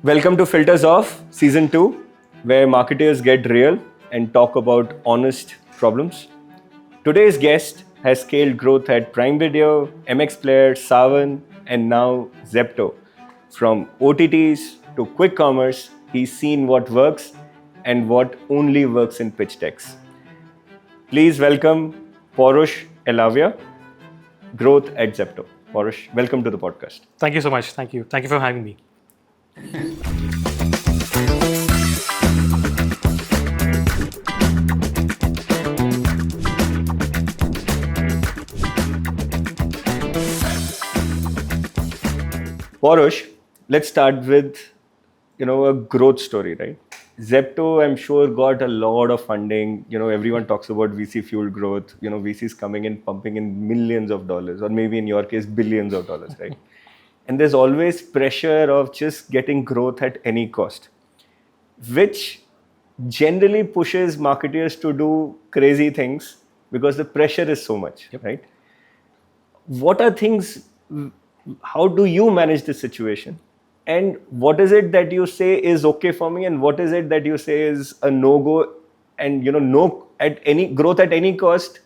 Welcome to Filters Off Season 2, where marketers get real and talk about honest problems. Today's guest has scaled growth at Prime Video, MX Player, Savan, and now Zepto. From OTTs to Quickcommerce, he's seen what works and what only works in pitch decks. Please welcome Pawrush Elavia, growth at Zepto. Pawrush, welcome to the podcast. Thank you so much. Thank you. Thank you for having me. Pawrush, let's start with a growth story, right? Zepto, I'm sure, got a lot of funding. Everyone talks about VC fueled growth. VCs coming in, pumping in millions of dollars, or maybe in your case, billions of dollars, right? And there's always pressure of just getting growth at any cost, which generally pushes marketers to do crazy things because the pressure is so much, right? What are things? How do you manage this situation? And what is it that you say is okay for me, and what is it that you say is a no-go? And no at any growth at any cost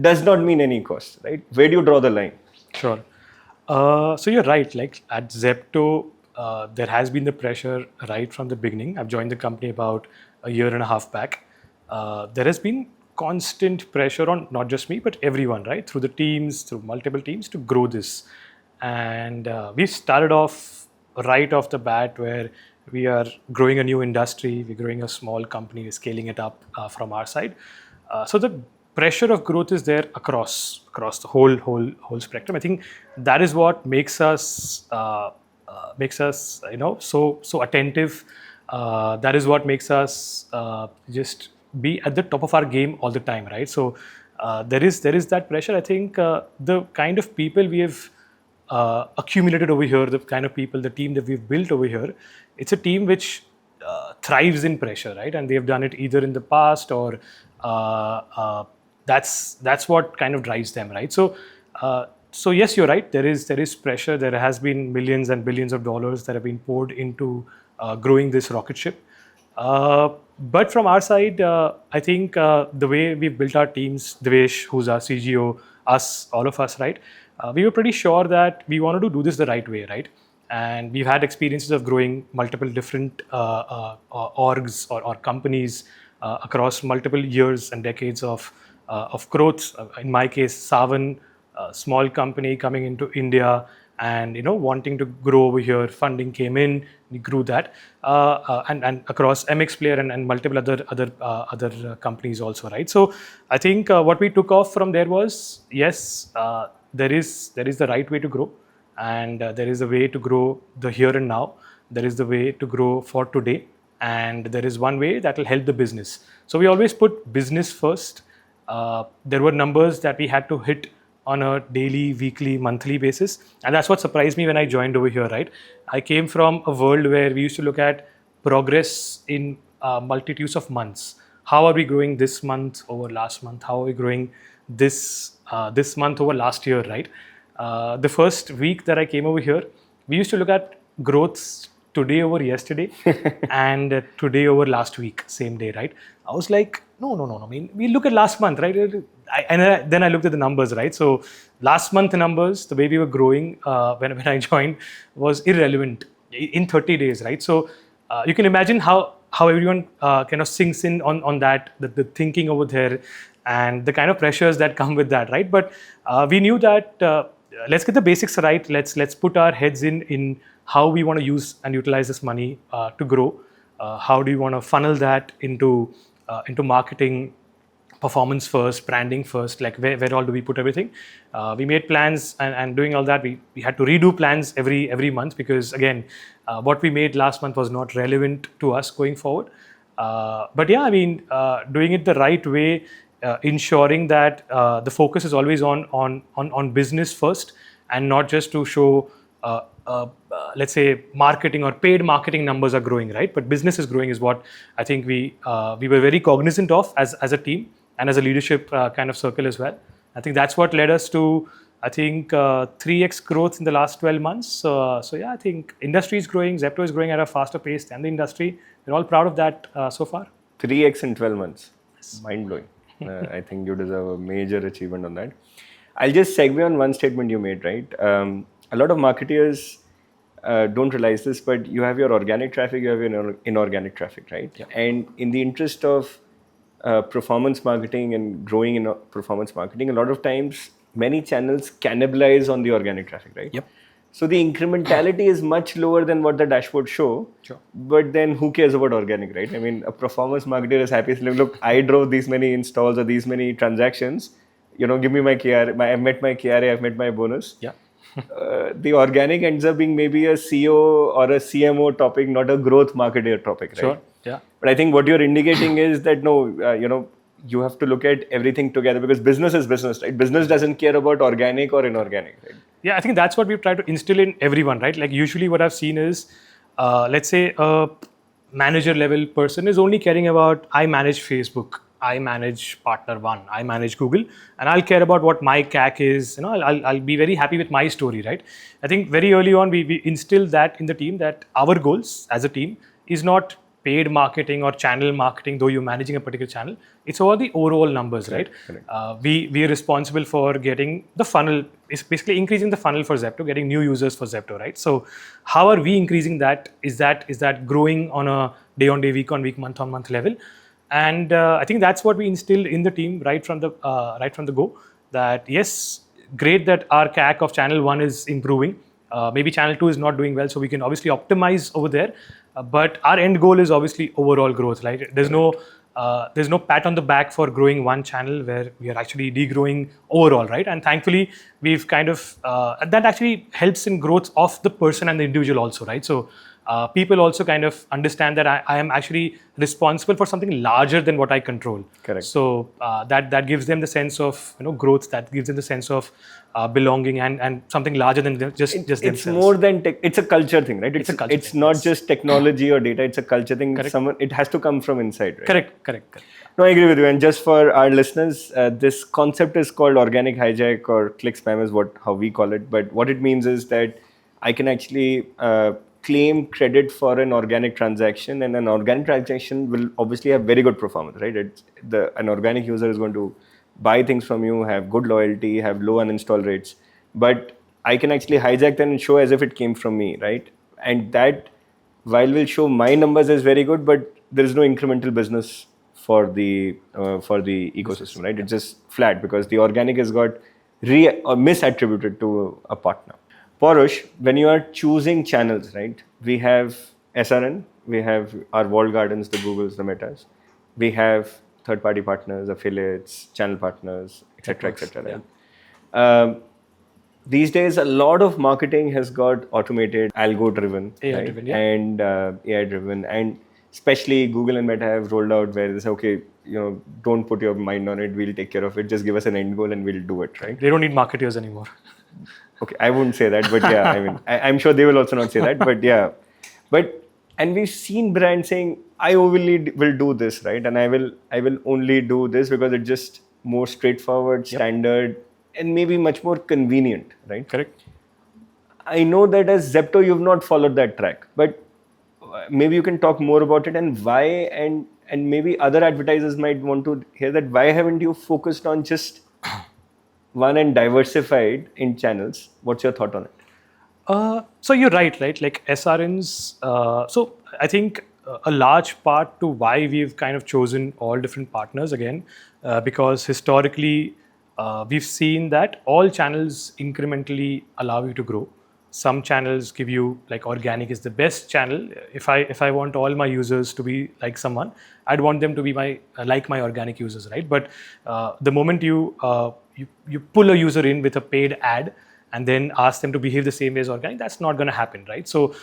does not mean any cost, right? Where do you draw the line? Sure. So you're right. Like at Zepto, there has been the pressure right from the beginning. I've joined the company about a year and a half back. There has been constant pressure on not just me, but everyone, right? Through the teams, through multiple teams to grow this. And we started off right off the bat where we are growing a new industry, we're growing a small company, we're scaling it up from our side. So the pressure of growth is there across the whole spectrum. I think that is what makes us so attentive. That is what makes us just be at the top of our game all the time, right? So there is that pressure. I think the kind of people we have accumulated over here, the kind of people, the team that we've built over here, it's a team which thrives in pressure, right? And they've done it either in the past or that's what kind of drives them, right? So yes, you're right. There is pressure. There has been millions and billions of dollars that have been poured into growing this rocket ship. But from our side, I think the way we've built our teams, Devesh, who's our CGO, us, all of us, right? We were pretty sure that we wanted to do this the right way, right? And we've had experiences of growing multiple different orgs or companies across multiple years and decades of growth. In my case, Savan, a small company coming into India and wanting to grow over here. Funding came in, we grew that, and across MX Player and multiple other companies also, right? So I think what we took off from there was yes. There is the right way to grow, and there is a way to grow the here and now. There is the way to grow for today, and there is one way that will help the business. So we always put business first. There were numbers that we had to hit on a daily, weekly, monthly basis, and that's what surprised me when I joined over here, right? I came from a world where we used to look at progress in multitudes of months. How are we growing this month over last month? How are we growing this month over last year, right? The first week that I came over here, we used to look at growths today over yesterday and today over last week, same day, right? I was like, no. I mean, we look at last month, right? Then I looked at the numbers, right? So last month numbers, the way we were growing when I joined was irrelevant in 30 days, right? So you can imagine how everyone kind of sinks in on that, the thinking over there, and the kind of pressures that come with that, right? But we knew that let's get the basics right. Let's put our heads in how we want to use and utilize this money to grow. How do you want to funnel that into marketing, performance first, branding first? Like where all do we put everything? We made plans and doing all that. We had to redo plans every month because again, what we made last month was not relevant to us going forward. But yeah, I mean, doing it the right way. Ensuring that the focus is always on business first and not just to show let's say marketing or paid marketing numbers are growing, right? But business is growing is what I think we were very cognizant of as a team and as a leadership kind of circle as well. I think that's what led us to I think 3x growth in the last 12 months. So yeah, I think industry is growing. Zepto is growing at a faster pace than the industry. We're all proud of that so far. 3x in 12 months. Mind blowing. I think you deserve a major achievement on that. I'll just segue on one statement you made, right? A lot of marketers don't realize this, but you have your organic traffic, you have your inorganic traffic, right? Yeah. And in the interest of performance marketing and growing in performance marketing, a lot of times many channels cannibalize on the organic traffic, right? Yep. So the incrementality is much lower than what the dashboard show. Sure. But then who cares about organic, right? I mean, a performance marketer is happy saying, look, I drove these many installs or these many transactions. Give me my KRA, I've met my KRA, I've met my bonus. Yeah. The organic ends up being maybe a CEO or a CMO topic, not a growth marketer topic, right? Sure. Yeah. But I think what you're indicating is that no, you have to look at everything together because business is business, right? Business doesn't care about organic or inorganic, right? Yeah, I think that's what we've tried to instill in everyone, right? Like usually what I've seen is, let's say a manager level person is only caring about, I manage Facebook, I manage partner one, I manage Google, and I'll care about what my CAC is. I'll be very happy with my story, right? I think very early on we instilled that in the team that our goals as a team is not paid marketing or channel marketing, though you're managing a particular channel. It's all the overall numbers, right? We are responsible for getting the funnel, it's basically increasing the funnel for Zepto, getting new users for Zepto, right? So how are we increasing that? Is that growing on a day on day, week on week, month on month level? And I think that's what we instilled in the team right from the go. That yes, great that our CAC of channel 1 is improving. Maybe channel 2 is not doing well, so we can obviously optimize over there. But our end goal is obviously overall growth, right? There's no pat on the back for growing one channel where we are actually degrowing overall, right? And thankfully, we've kind of that actually helps in growth of the person and the individual also, right? So people also kind of understand that I am actually responsible for something larger than what I control. Correct. So that gives them the sense of growth. That gives them the sense of belonging and something larger than just themselves. It's more than tech. It's a culture thing, right? It's a culture It's thing, not yes. just technology or data. It's a culture thing. Correct. It has to come from inside, right? Correct. No, I agree with you. And just for our listeners, this concept is called organic hijack or click spam is how we call it. But what it means is that I can actually claim credit for an organic transaction, and an organic transaction will obviously have very good performance, right? An organic user is going to buy things from you, have good loyalty, have low uninstall rates. But I can actually hijack that and show as if it came from me, right? And that, while will show my numbers as very good, but there is no incremental business for the ecosystem, right? It's just flat because the organic has got misattributed to a partner. Pawrush, when you are choosing channels, right? We have SRN, we have our walled gardens, the Googles, the Metas. We have third-party partners, affiliates, channel partners, etc. Right? These days, a lot of marketing has got automated, algo-driven, AI-driven, right? yeah. And AI-driven, and especially Google and Meta have rolled out where they say, okay, don't put your mind on it, we'll take care of it. Just give us an end goal and we'll do it, right? They don't need marketers anymore. Okay, I wouldn't say that, but yeah, I mean, I'm sure they will also not say that, but yeah. And we've seen brands saying, I only will do this, right? And I will only do this because it's just more straightforward, standard, and maybe much more convenient, right? Correct. I know that as Zepto, you've not followed that track, but maybe you can talk more about it and why, and maybe other advertisers might want to hear that. Why haven't you focused on just one and diversified in channels? What's your thought on it? So you're right? Like SRNs. So I think a large part to why we've kind of chosen all different partners again, because historically we've seen that all channels incrementally allow you to grow. Some channels give you, like organic is the best channel. If I want all my users to be like someone, I'd want them to be my organic users, right? But the moment you pull a user in with a paid ad and then ask them to behave the same way as organic, that's not going to happen, right? So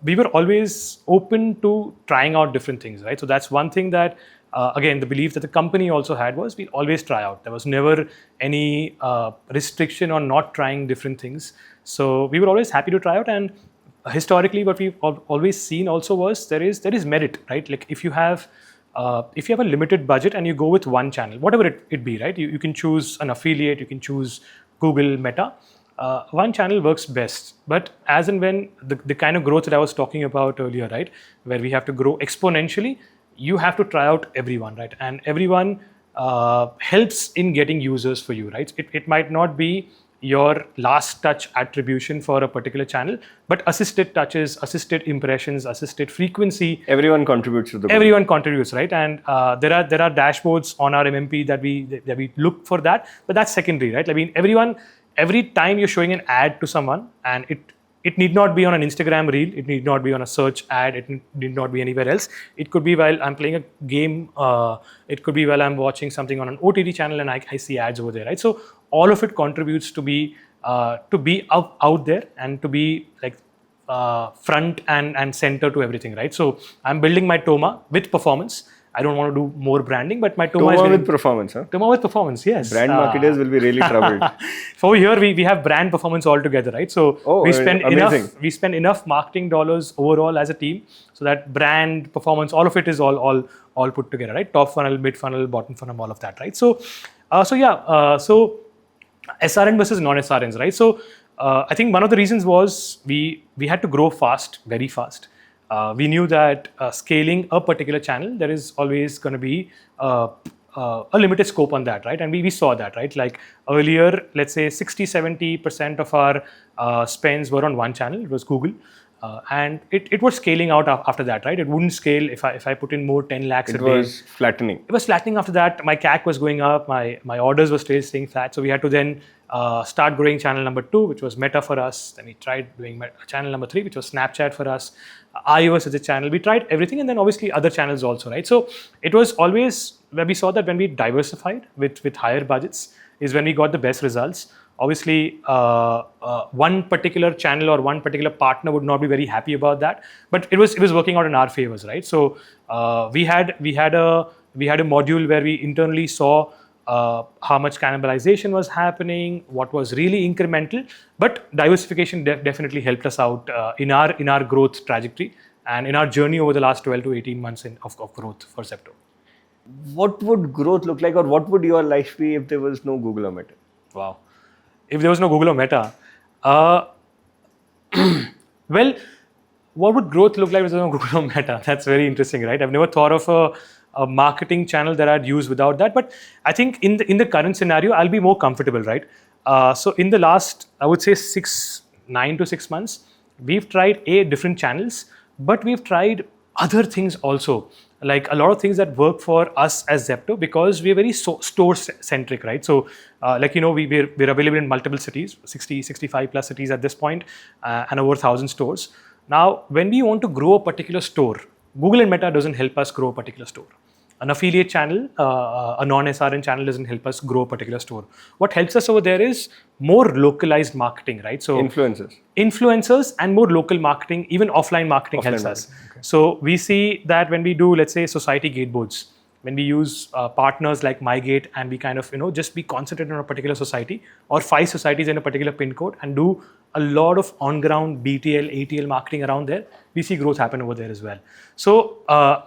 we were always open to trying out different things, right? So that's one thing that, again, the belief that the company also had was we always try out. There was never any restriction on not trying different things. So we were always happy to try out. And historically, what we've always seen also was there is merit, right? Like if you have if you have a limited budget and you go with one channel, whatever it be, right? You can choose an affiliate, you can choose Google, Meta. One channel works best. But as and when the kind of growth that I was talking about earlier, right, where we have to grow exponentially, you have to try out everyone, right? And everyone helps in getting users for you, right? It might not be your last touch attribution for a particular channel, but assisted touches, assisted impressions, assisted frequency. Everyone contributes to the goal. Everyone contributes, right? And there are dashboards on our MMP that we look for that, but that's secondary, right? I mean, every time you're showing an ad to someone, and it need not be on an Instagram reel, it need not be on a search ad, it need not be anywhere else. It could be while I'm playing a game, it could be while I'm watching something on an OTT channel and I see ads over there, right? So all of it contributes to be out there and to be like front and center to everything, right? So I'm building my Toma with performance. I don't want to do more branding, but my Toma is with performance, huh? Toma with performance, yes. Brand marketers will be really troubled. So here we have brand performance all together, right? So we spend enough marketing dollars overall as a team, so that brand performance, all of it is all put together, right? Top funnel, mid funnel, bottom funnel, all of that, right? So so SRN versus non-SRNs, right? So I think one of the reasons was we had to grow fast, very fast. We knew that scaling a particular channel, there is always going to be a limited scope on that, right? And we saw that, right? Like earlier, let's say 60-70% of our spends were on one channel, it was Google. And it was scaling out after that, right? It wouldn't scale if I put in more 10 lakhs a day. It was flattening. It was flattening after that. My CAC was going up, my orders were still staying flat. So we had to then start growing channel number 2, which was Meta for us. Then we tried doing channel number 3, which was Snapchat for us. iOS as a channel. We tried everything, and then obviously other channels also, right? So it was always where we saw that when we diversified with higher budgets is when we got the best results. Obviously, one particular channel or one particular partner would not be very happy about that, but it was working out in our favors, right? So we had a module where we internally saw how much cannibalization was happening, what was really incremental, but diversification definitely helped us out in our growth trajectory and in our journey over the last 12 to 18 months of growth for Zepto. What would growth look like, or what would your life be if there was no Google or Meta? Wow. If there was no Google or Meta, well, what would growth look like if there was no Google or Meta? That's very interesting, right? I've never thought of a marketing channel that I'd use without that. But I think in the current scenario, I'll be more comfortable, right? So in the last, I would say 9 to 6 months, we've tried different channels, but we've tried other things also. Like a lot of things that work for us as Zepto, because we're very store centric, right? So we're available in multiple cities, 65 plus cities at this point, and over 1,000 stores. Now, when we want to grow a particular store, Google and Meta doesn't help us grow a particular store. An affiliate channel, a non-SRN channel doesn't help us grow a particular store. What helps us over there is more localized marketing, right? So influencers and more local marketing, even offline marketing helps us. Okay. So we see that when we do, let's say, society gate boards, when we use partners like MyGate, and we kind of just be concentrated on a particular society or 5 societies in a particular pin code and do a lot of on-ground BTL, ATL marketing around there, we see growth happen over there as well. So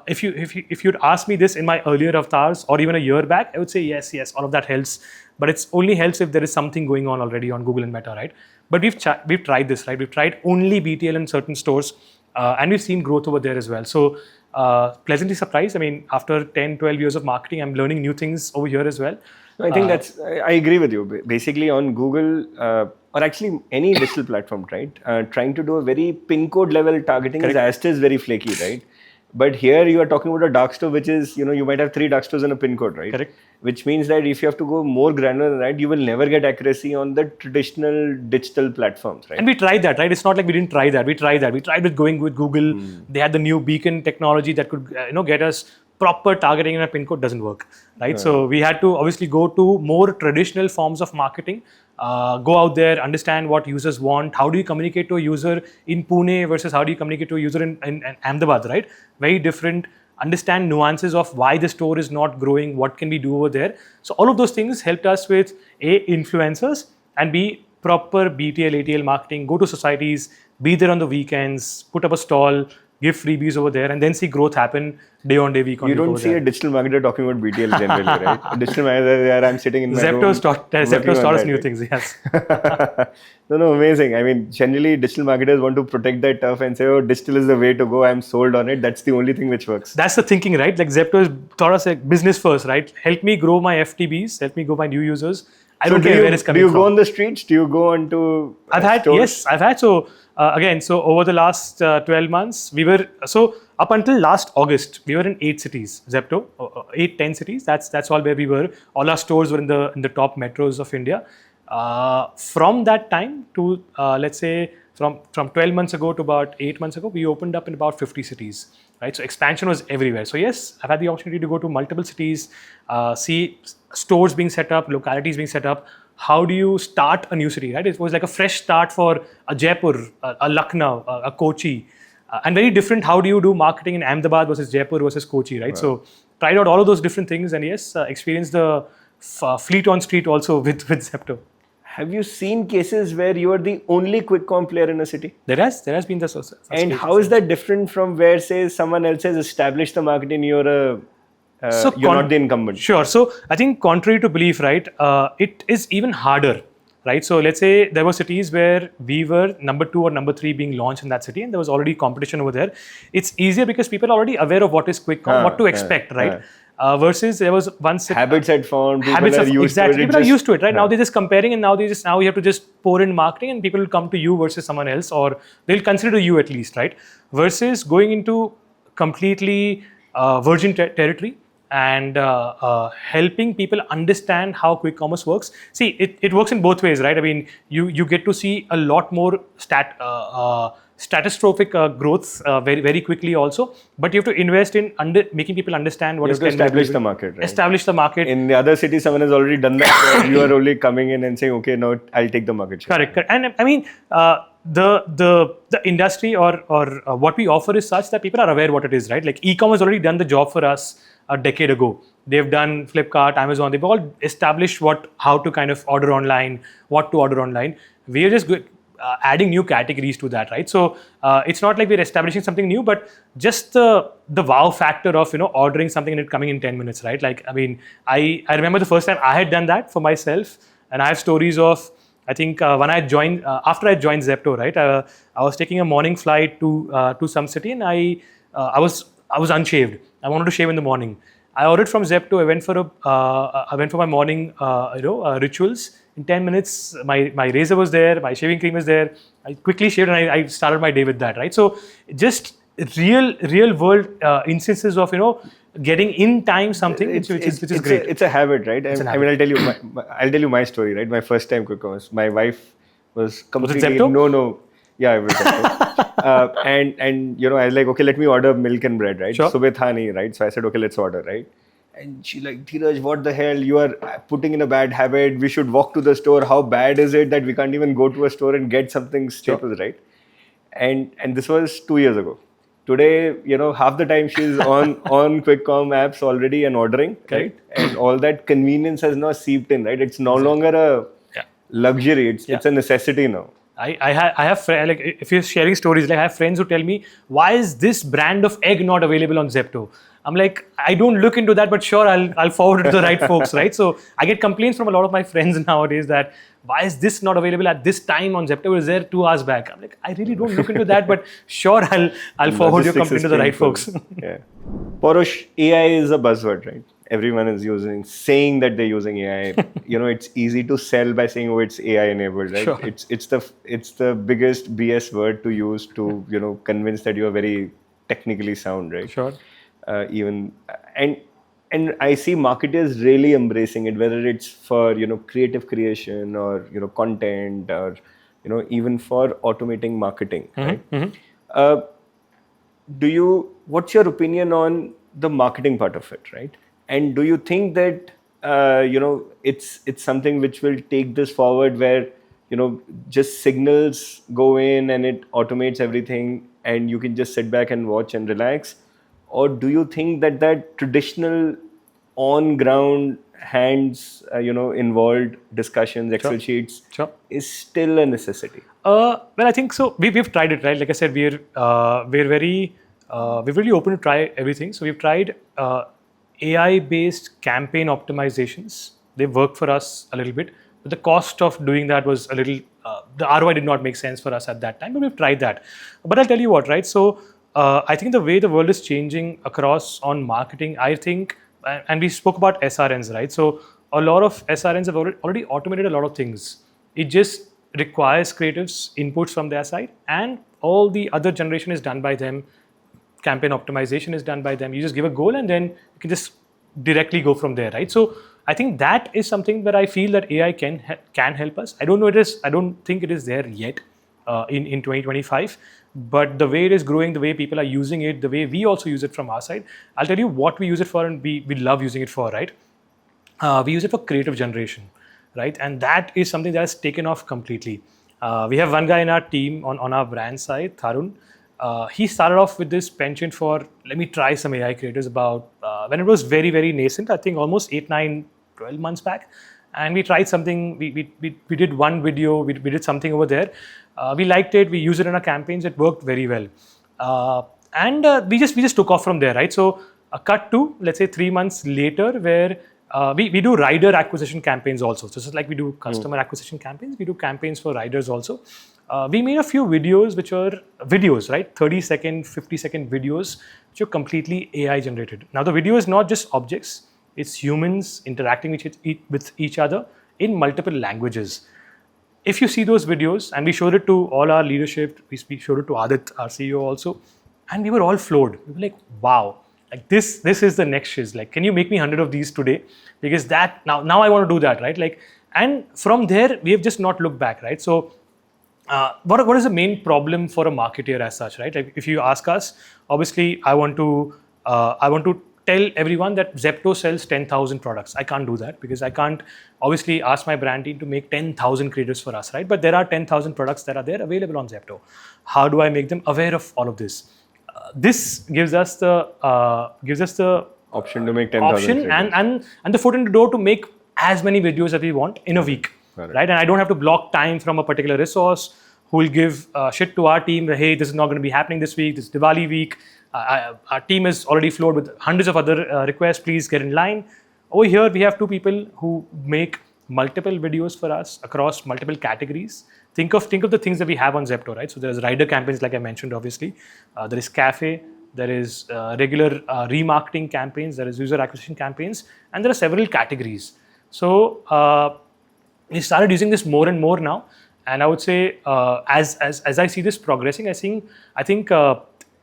if you'd asked me this in my earlier avatars or even a year back, I would say yes, all of that helps. But it only helps if there is something going on already on Google and Meta, right? But we've tried this, right? We've tried only BTL in certain stores, and we've seen growth over there as well. So pleasantly surprised. I mean, after 10, 12 years of marketing, I'm learning new things over here as well. I think I agree with you. Basically on Google, or actually any digital platform, right? Trying to do a very pin code level targeting is very flaky, right? But here you are talking about a dark store, which is, you might have 3 dark stores in a pin code, right? Correct. Which means that if you have to go more granular than that, you will never get accuracy on the traditional digital platforms, right? And we tried that, right? It's not like we didn't try that. We tried that. We tried with going with Google. They had the new beacon technology that could, get us proper targeting in a pin code. Doesn't work, right? So we had to obviously go to more traditional forms of marketing. Go out there, understand what users want. How do you communicate to a user in Pune versus how do you communicate to a user in Ahmedabad, right? Very different. Understand nuances of why the store is not growing, what can we do over there. So all of those things helped us with A, influencers, and B, proper BTL, ATL marketing, go to societies, be there on the weekends, put up a stall, give freebies over there, and then see growth happen day on day, week on You week don't over see there. a digital marketer talking about BTL generally, right? A digital marketer, there I'm sitting in my room. Zepto's working on taught us that, new right? things, yes. No, amazing. I mean, generally, digital marketers want to protect their turf and say, oh, digital is the way to go. I'm sold on it. That's the only thing which works. That's the thinking, right? Like Zepto is taught us like business first, right? Help me grow my FTBs, help me grow my new users. I don't care where it's coming Do you from. go on the streets? Do you go onto stores? I've had. So again, so over the last 12 months, we were, so up until last August, we were in 8 cities, Zepto, 10 cities. That's all where we were. All our stores were in the top metros of India. From that time to let's say from 12 months ago to about 8 months ago, we opened up in about 50 cities, right? So expansion was everywhere. So yes, I've had the opportunity to go to multiple cities, see stores being set up, localities being set up. How do you start a new city, right? It was like a fresh start for a Jaipur, a Lucknow, a Kochi, and very different. How do you do marketing in Ahmedabad versus Jaipur versus Kochi, right? So tried out all of those different things, and yes, experienced the fleet on street also with Zepto. Have you seen cases where you are the only quick com player in a city? There has been the such And cases. how is that different from where, say, someone else has established the market and you're not the incumbent? Sure. So I think contrary to belief, right, it is even harder, right? So let's say there were cities where we were number 2 or number 3 being launched in that city, and there was already competition over there. It's easier because people are already aware of what is quick com, what to expect, right? Versus there was one city, habits had formed. People habits are of used exactly to it. people are used to it, right? Now they're just comparing, and now you have to just pour in marketing, and people will come to you versus someone else, or they'll consider you at least, right? Versus going into completely virgin territory and helping people understand how quick commerce works. See, it works in both ways, right? I mean, you get to see a lot more catastrophic growth very very quickly also, but you have to invest in making people understand what is establish the market, right? Establish the market. In the other city, someone has already done that. So you are only coming in and saying, okay, now I'll take the market share. Correct. And I mean, the industry or what we offer is such that people are aware what it is, right? Like e-commerce already done the job for us a decade ago. They've done Flipkart, Amazon. They've all established how to kind of order online, what to order online. We are just adding new categories to that, right? So it's not like we're establishing something new, but just the wow factor of ordering something and it coming in 10 minutes, right? Like, I mean, I remember the first time I had done that for myself, and I have stories of, I think when I joined, after I joined Zepto, right? I was taking a morning flight to some city, and I was unshaved. I wanted to shave in the morning. I ordered from Zepto. I went for my morning rituals. In 10 minutes, my razor was there, my shaving cream was there. I quickly shaved, and I started my day with that, right? So just real world instances of getting in time something which is great. It's a habit, right? I mean, I'll tell you my story, right? My first time quick commerce. My wife was completely Was it Zepto? no. Yeah, it was Zepto. and I was like, okay, let me order milk and bread, right? Sure. Subah tha nahi, right? So I said, okay, let's order, right? And she like, Dhiraj, what the hell? You are putting in a bad habit. We should walk to the store. How bad is it that we can't even go to a store and get something staples, right? And this was 2 years ago. Today, half the time she's on Quickcom apps already and ordering, right? And all that convenience has now seeped in, right? It's no longer a luxury. It's a necessity now. I have friends, like if you're sharing stories, like I have friends who tell me, why is this brand of egg not available on Zepto? I'm like, I don't look into that, but sure, I'll forward it to the right folks, right? So I get complaints from a lot of my friends nowadays that why is this not available at this time on Zepto? It was there 2 hours back. I'm like, I really don't look into that, but sure, I'll forward your complaint to the right folks. Yeah. Pawrush, AI is a buzzword, right? Everyone is saying that they're using AI. It's easy to sell by saying, oh, it's AI enabled, right? Sure. It's the biggest BS word to use to convince that you're very technically sound, right? Sure. And I see marketers really embracing it, whether it's for creative creation or content or even for automating marketing. Right? Mm-hmm. What's your opinion on the marketing part of it, right? And do you think that it's something which will take this forward, where just signals go in and it automates everything, and you can just sit back and watch and relax? Or do you think that traditional on-ground hands, involved discussions, Excel sheets, is still a necessity? Well, I think so. We've tried it, right? Like I said, we're very we're really open to try everything. So we've tried AI-based campaign optimizations. They work for us a little bit, but the cost of doing that was a little, the ROI did not make sense for us at that time, but we've tried that. But I'll tell you what, right? So I think the way the world is changing across on marketing, I think, and we spoke about SRNs, right? So a lot of SRNs have already automated a lot of things. It just requires creatives inputs from their side, and all the other generation is done by them. Campaign optimization is done by them. You just give a goal and then you can just directly go from there, right? So I think that is something that I feel that AI can help us. I don't think it is there yet in 2025, but the way it is growing, the way people are using it, the way we also use it from our side, I'll tell you what we use it for, and we love using it for, right? We use it for creative generation, right? And that is something that has taken off completely. We have one guy in our team on our brand side, Tharun. He started off with this penchant for, let me try some AI creators about when it was very, very nascent, I think almost 8, 9, 12 months back. And we tried something, we did one video, we did something over there. We liked it, we used it in our campaigns, it worked very well. And we just took off from there, right? So a cut to, let's say 3 months later, where we do rider acquisition campaigns also. So just like we do customer acquisition campaigns, we do campaigns for riders also. We made a few videos which are videos, right? 30-second, 50-second videos, which are completely AI generated. Now the video is not just objects, it's humans interacting with each other in multiple languages. If you see those videos, and we showed it to all our leadership, we showed it to Adit, our CEO also, and we were all floored. We were like, wow, like this is the next shiz. Like, can you make me 100 of these today? Because that, now I want to do that, right? Like, and from there, we have just not looked back, right? So what is the main problem for a marketer as such, right? Like, if you ask us, obviously, I want to tell everyone that Zepto sells 10,000 products. I can't do that because I can't obviously ask my brand team to make 10,000 creatives for us, right? But there are 10,000 products that are there available on Zepto. How do I make them aware of all of this? This gives us the option to make 10,000 and the foot in the door to make as many videos as we want in a week, right? And I don't have to block time from a particular resource who will give shit to our team that, hey, this is not going to be happening this week, this is Diwali week. Our team is already flowed with hundreds of other requests, please get in line. Over here, we have 2 people who make multiple videos for us across multiple categories. Think of the things that we have on Zepto, right? So there's rider campaigns, like I mentioned, obviously. There is cafe, there is regular remarketing campaigns, there is user acquisition campaigns, and there are several categories. So we started using this more and more now. And I would say, as I see this progressing, I think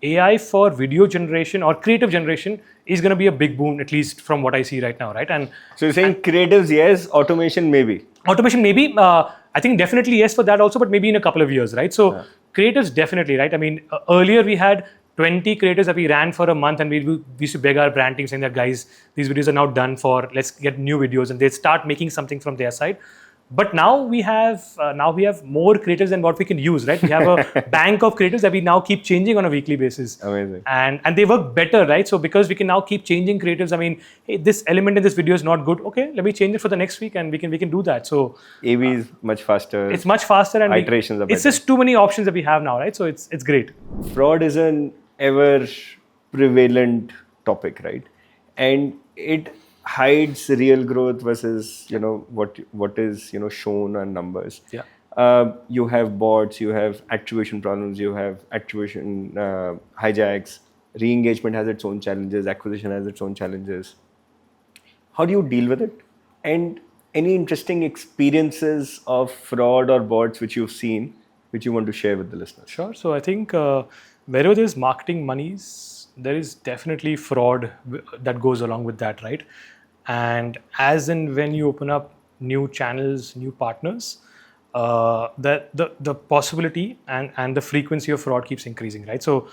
AI for video generation or creative generation is going to be a big boom, at least from what I see right now, right? And so you're saying creatives, yes, automation, maybe. Automation, maybe. I think definitely yes for that also, but maybe in a couple of years, right? So creatives, definitely, right? I mean, earlier we had 20 creators that we ran for a month, and we used to beg our brand team saying that, guys, these videos are now done for, let's get new videos, and they start making something from their side. But now we have more creatives than what we can use, right? We have a bank of creatives that we now keep changing on a weekly basis. Amazing. And they work better, right? So because we can now keep changing creatives, I mean, hey, this element in this video is not good. Okay, let me change it for the next week, and we can do that. So AV is much faster. It's much faster, and iterations are better. It's just too many options that we have now, right? So it's great. Fraud is an ever prevalent topic, right? And it hides real growth versus what is shown on numbers. Yeah. You have bots, you have attribution problems, you have attribution hijacks. Re-engagement has its own challenges, acquisition has its own challenges. How do you deal with it? And any interesting experiences of fraud or bots which you've seen, which you want to share with the listeners? Sure. So I think wherever there's marketing monies, there is definitely fraud that goes along with that, right? And as and when you open up new channels, new partners, the possibility and the frequency of fraud keeps increasing, right? So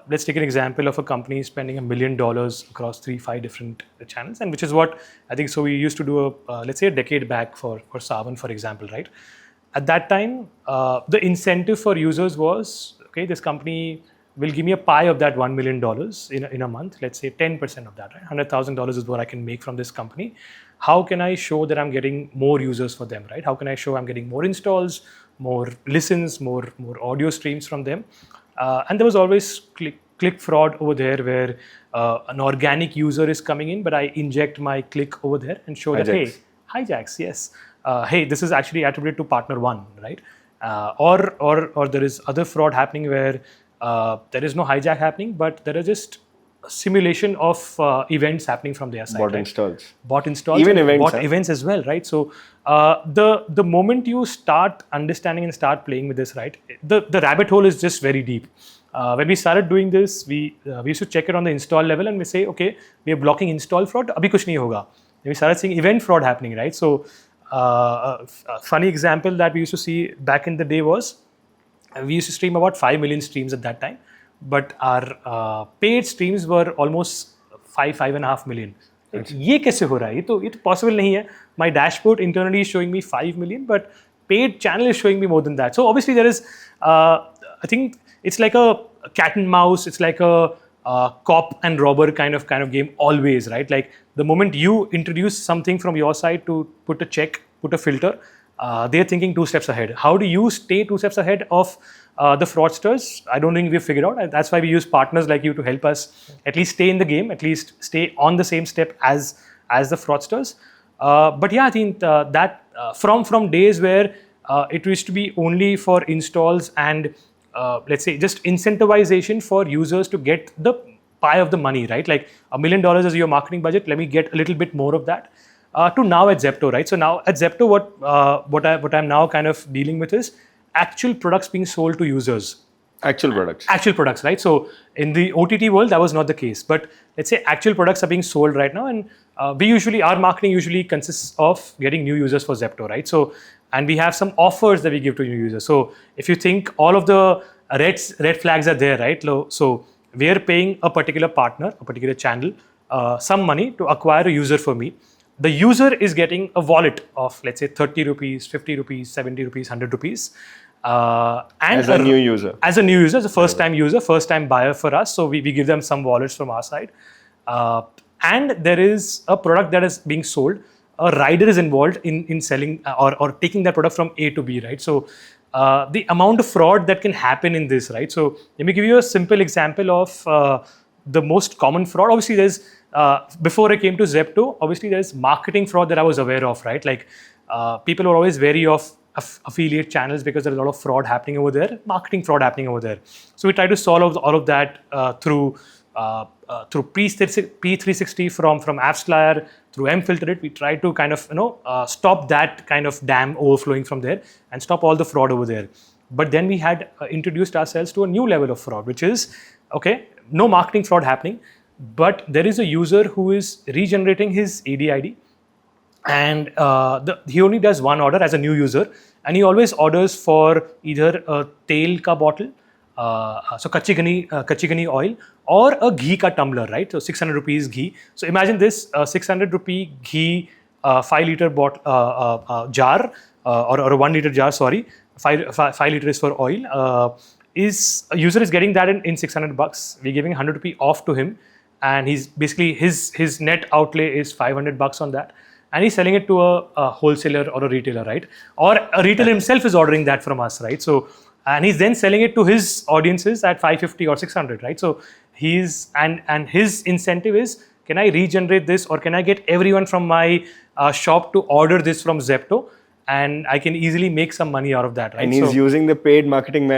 let's take an example of a company spending $1 million across 3-5 different channels, and which is what I think. So we used to do let's say a decade back for Savan, for example, right? At that time, the incentive for users was, okay, this company will give me a pie of that $1 million in a month. Let's say 10% of that, right? $100,000 is what I can make from this company. How can I show that I'm getting more users for them, right? How can I show I'm getting more installs, more listens, more audio streams from them? And there was always click fraud over there where an organic user is coming in, but I inject my click over there and show that, hey, hijacks, yes. Hey, this is actually attributed to partner one, right? Or there is other fraud happening where there is no hijack happening, but there are just simulation of events happening from their side. Bot installs, even events, events as well, right? So the moment you start understanding and start playing with this, right, the rabbit hole is just very deep. When we started doing this, we used to check it on the install level and we say, okay, we are blocking install fraud, abhi kuch nahi hoga. Then we started seeing event fraud happening, right? So a funny example that we used to see back in the day was we used to stream about 5 million streams at that time, but our paid streams were almost 5.5 million. ये कैसे हो रहा है? ये तो possible नहीं है. My dashboard internally is showing me 5 million, but paid channel is showing me more than that. So obviously there is, I think it's like a cat and mouse. It's like a cop and robber kind of game always, right? Like the moment you introduce something from your side to put a check, put a filter, they're thinking 2 steps ahead. How do you stay 2 steps ahead of the fraudsters? I don't think we've figured out. That's why we use partners like you to help us at least stay in the game, at least stay on the same step as the fraudsters. But yeah, I think that from days where it used to be only for installs and let's say just incentivization for users to get the pie of the money, right? Like $1 million is your marketing budget. Let me get a little bit more of that. To now at Zepto, right? So now at Zepto, what I'm now kind of dealing with is actual products being sold to users. Actual products, right? So in the OTT world, that was not the case. But let's say actual products are being sold right now, and our marketing usually consists of getting new users for Zepto, right? So, and we have some offers that we give to new users. So if you think all of the red flags are there, right? So we are paying a particular partner, a particular channel, some money to acquire a user for me. The user is getting a wallet of, let's say, 30 rupees, 50 rupees, 70 rupees, 100 rupees. And as a new user, as a first-time user, first-time buyer for us. So we give them some wallets from our side. And there is a product that is being sold. A rider is involved in selling or taking that product from A to B, right? So the amount of fraud that can happen in this, right? So let me give you a simple example of the most common fraud. Obviously, there's before I came to Zepto, obviously there's marketing fraud that I was aware of, right? Like people were always wary of affiliate channels because there's a lot of fraud happening over there, marketing fraud happening over there. So we try to solve all of that through P360 from AppsFlyer, through mFilterIt. We try to kind of stop that kind of dam overflowing from there and stop all the fraud over there. But then we had introduced ourselves to a new level of fraud, which is, okay, no marketing fraud happening, but there is a user who is regenerating his AD/ID, and he only does one order as a new user, and he always orders for either a tel ka bottle, so kachi ghani oil, or a ghee ka tumbler, right? So 600 rupees ghee. So imagine this 600 rupee ghee 5 liter jar or a 1 liter jar, sorry, 5 liter is for oil. Is a user is getting that in 600 bucks. We're giving 100 rupee off to him, and he's basically his net outlay is 500 bucks on that, and he's selling it to a wholesaler or a retailer, right? Or a retailer himself is ordering that from us, right? So, and he's then selling it to his audiences at 550 or 600, right? So he's and his incentive is, can I regenerate this, or can I get everyone from my shop to order this from Zepto? And I can easily make some money out of that, right? And he's using the paid marketing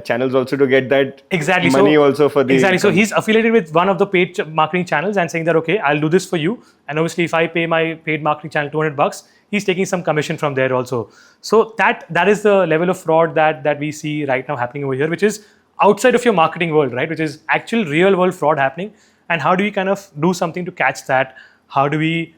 channels also to get that money also for the... Exactly. So he's affiliated with one of the paid marketing channels and saying that, okay, I'll do this for you. And obviously, if I pay my paid marketing channel 200 bucks, he's taking some commission from there also. So that is the level of fraud that we see right now happening over here, which is outside of your marketing world, right? Which is actual real world fraud happening. And how do we kind of do something to catch that? How do we...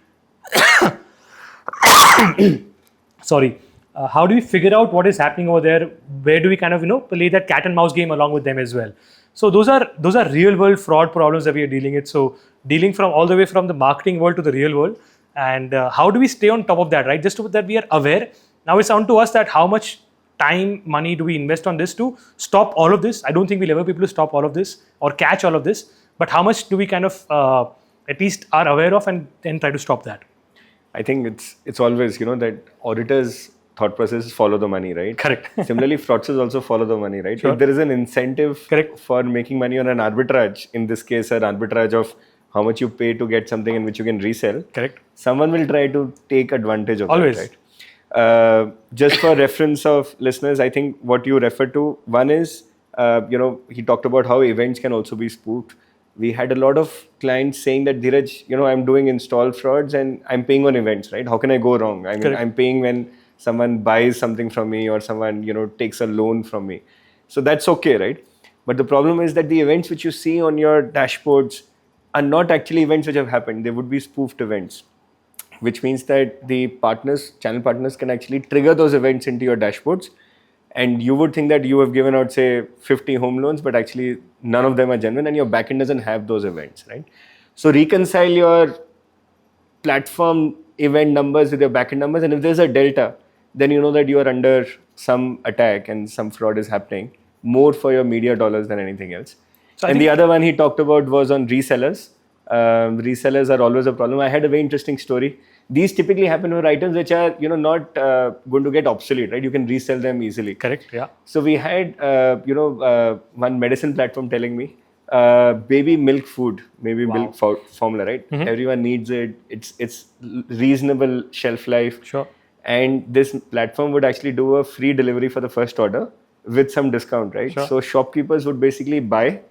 how do we figure out what is happening over there? Where do we kind of play that cat and mouse game along with them as well? So those are real world fraud problems that we are dealing with. So dealing from all the way from the marketing world to the real world, and how do we stay on top of that, right? Just so that we are aware. Now it's on to us that how much time, money do we invest on this to stop all of this? I don't think we'll ever be able to stop all of this or catch all of this. But how much do we kind of at least are aware of and then try to stop that? I think it's always, that auditors thought process is follow the money, right? Correct. Similarly, fraudsters also follow the money, right? Sure. If there is an incentive Correct. for making money on an arbitrage, in this case, an arbitrage of how much you pay to get something in which you can resell, Correct. someone will try to take advantage of Always. that, right? Just for reference of listeners, I think what you refer to, one is, he talked about how events can also be spoofed. We had a lot of clients saying that, Dhiraj, I'm doing install frauds and I'm paying on events, right? How can I go wrong? I mean, Correct. I'm paying when someone buys something from me or someone, takes a loan from me. So that's okay, right? But the problem is that the events which you see on your dashboards are not actually events which have happened. They would be spoofed events, which means that the channel partners can actually trigger those events into your dashboards. And you would think that you have given out, say, 50 home loans, but actually none of them are genuine and your backend doesn't have those events, right? So reconcile your platform event numbers with your backend numbers. And if there's a delta, then you know that you are under some attack and some fraud is happening more for your media dollars than anything else. So and the other one he talked about was on resellers. Resellers are always a problem. I had a very interesting story. These typically happen for items which are, not going to get obsolete, right? You can resell them easily. Correct. Yeah. So we had, one medicine platform telling me, baby milk food, maybe milk formula, right? Mm-hmm. Everyone needs it. It's reasonable shelf life. Sure. And this platform would actually do a free delivery for the first order with some discount, right? Sure. So shopkeepers would basically buy,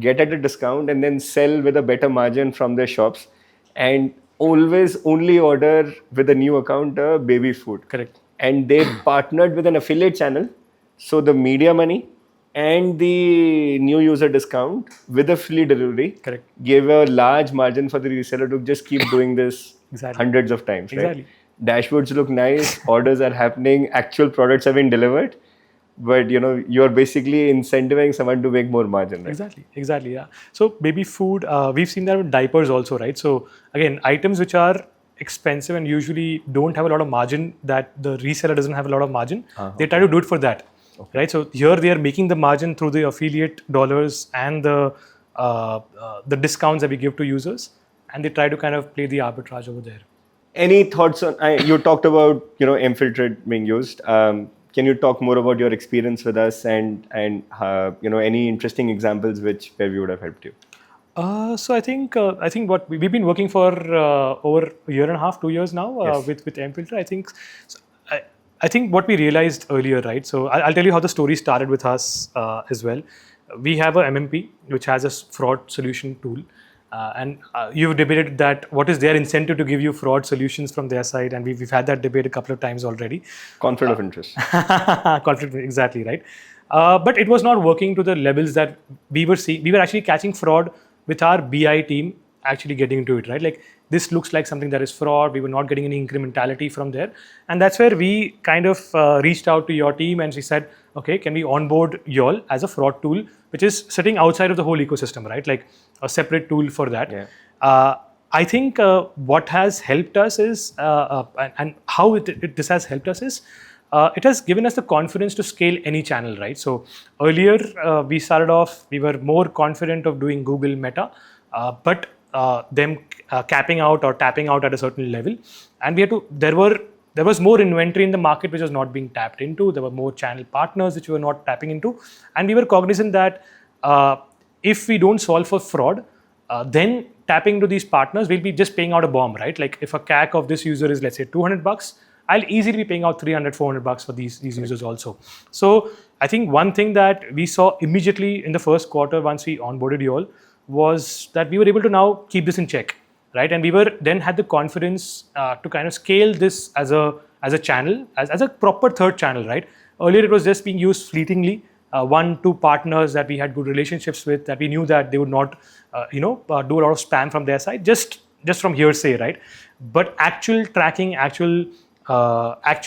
get at a discount, and then sell with a better margin from their shops. And always only order with a new account baby food. Correct. And they partnered with an affiliate channel. So the media money and the new user discount with a free delivery. Correct. Gave a large margin for the reseller to just keep doing this hundreds of times. Exactly. Right? Dashboards look nice, orders are happening, actual products have been delivered. But you're basically incentivizing someone to make more margin, right? Exactly, yeah. So baby food, we've seen that with diapers also, right? So again, items which are expensive and usually don't have a lot of margin, that the reseller doesn't have a lot of margin, they try to do it for that, right? So here they are making the margin through the affiliate dollars and the discounts that we give to users, and they try to kind of play the arbitrage over there. Any thoughts on? You talked about mFilterIt being used. Can you talk more about your experience with us and any interesting examples where we would have helped you? So I think what we've been working for over a year and a half, 2 years now Yes. with mFilter. I think what we realized earlier, right? So I'll tell you how the story started with us as well. We have a MMP which has a fraud solution tool. And you've debated that what is their incentive to give you fraud solutions from their side, and we've had that debate a couple of times already. Conflict of interest. Conflict, exactly right. But it was not working to the levels that we were seeing. We were actually catching fraud with our BI team actually getting into it, right? Like, this looks like something that is fraud. We were not getting any incrementality from there, and that's where we kind of reached out to your team and we said, okay, can we onboard y'all as a fraud tool, which is sitting outside of the whole ecosystem, right? Like a separate tool for that. Yeah. I think what has helped us is, and how this has helped us is, it has given us the confidence to scale any channel, right? So earlier we started off, we were more confident of doing Google Meta, but them capping out or tapping out at a certain level, and we had to. There was more inventory in the market which was not being tapped into. There were more channel partners which we were not tapping into, and we were cognizant that if we don't solve for fraud, then tapping into these partners, we'll be just paying out a bomb, right? Like if a CAC of this user is, let's say, $200, I'll easily be paying out $300, $400 for these users also. So I think one thing that we saw immediately in the first quarter once we onboarded you all was that we were able to now keep this in check, right? And we were then had the confidence to kind of scale this as a channel, as a proper third channel, right? Earlier it was just being used fleetingly. 1-2 partners that we had good relationships with, that we knew that they would not, do a lot of spam from their side, just from hearsay, right? But actual tracking, actual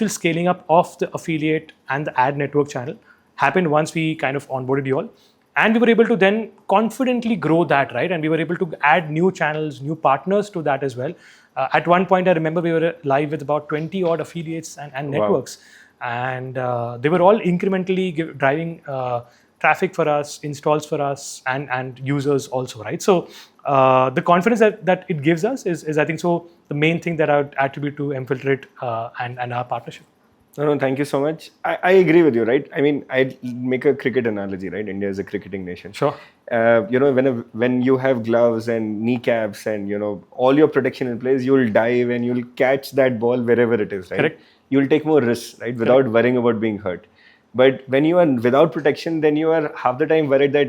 scaling up of the affiliate and the ad network channel happened once we kind of onboarded you all, and we were able to then confidently grow that, right? And we were able to add new channels, new partners to that as well. At one point, I remember we were live with about 20 odd affiliates and networks. Wow. And they were all incrementally driving traffic for us, installs for us, and users also, right? So the confidence that it gives us is I think so the main thing that I would attribute to mFilterIt and our partnership. No, thank you so much. I agree with you, right? I mean, I make a cricket analogy, right? India is a cricketing nation. Sure. When you have gloves and kneecaps and all your protection in place, you'll dive and you'll catch that ball wherever it is, right? Correct. You'll take more risks, right, without worrying about being hurt. But when you are without protection, then you are half the time worried that